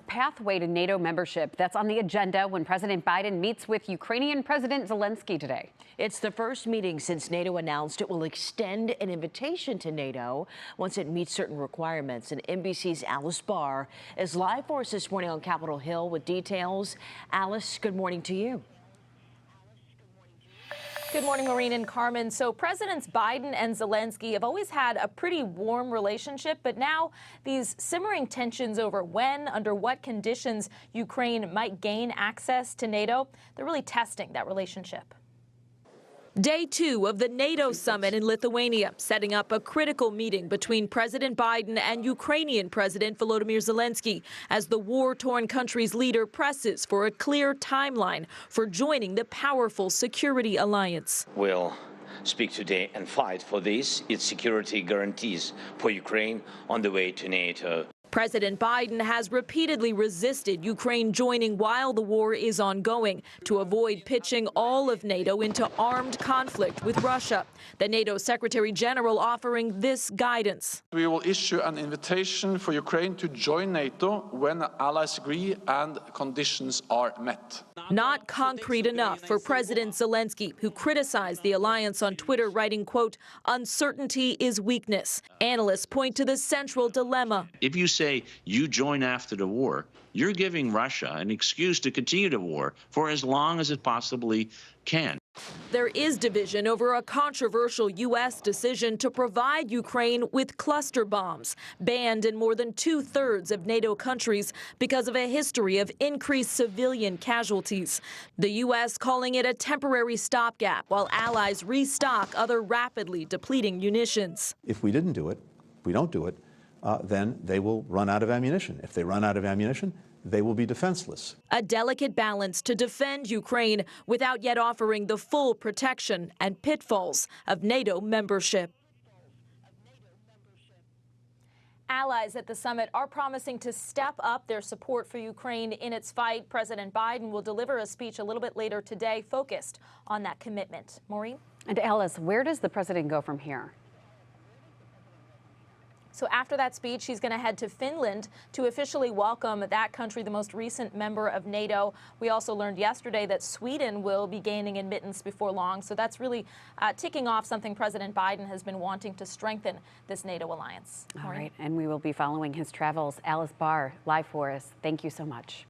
Pathway to NATO membership. That's on the agenda when President Biden meets with Ukrainian President Zelenskyy today. It's the first meeting since NATO announced it will extend an invitation to NATO once it meets certain requirements. And NBC's Alice Barr is live for us this morning on Capitol Hill with details. Alice, good morning to you. Good morning, Maureen and Carmen. So Presidents Biden and Zelenskyy have always had a pretty warm relationship, but now these simmering tensions over when, under what conditions Ukraine might gain access to NATO, they're really testing that relationship. Day 2 of the NATO summit in Lithuania, setting up a critical meeting between President Biden and Ukrainian President Volodymyr Zelenskyy as the war-torn country's leader presses for a clear timeline for joining the powerful security alliance. We'll speak today and fight for its security guarantees for Ukraine on the way to NATO. President Biden has repeatedly resisted Ukraine joining while the war is ongoing to avoid pitching all of NATO into armed conflict with Russia. The NATO Secretary General offering this guidance. We will issue an invitation for Ukraine to join NATO when allies agree and conditions are met. Not concrete enough for President Zelenskyy, who criticized the alliance on Twitter, writing, quote, "Uncertainty is weakness." Analysts point to the central dilemma. If you say you join after the war, you're giving Russia an excuse to continue the war for as long as it possibly can. There is division over a controversial U.S. decision to provide Ukraine with cluster bombs, banned in more than 2/3 of NATO countries because of a history of increased civilian casualties. The U.S. calling it a temporary stopgap while allies restock other rapidly depleting munitions. If we didn't do it, we don't do it, then they will run out of ammunition. If they run out of ammunition, they will be defenseless. A delicate balance to defend Ukraine without yet offering the full protection and pitfalls of NATO membership. Allies at the summit are promising to step up their support for Ukraine in its fight. President Biden will deliver a speech a little bit later today focused on that commitment. Maureen? And Alice, where does the president go from here? So after that speech, he's going to head to Finland to officially welcome that country, the most recent member of NATO. We also learned yesterday that Sweden will be gaining admittance before long. So that's really ticking off something President Biden has been wanting to strengthen this NATO alliance. All right, and we will be following his travels. Alice Barr, live for us. Thank you so much.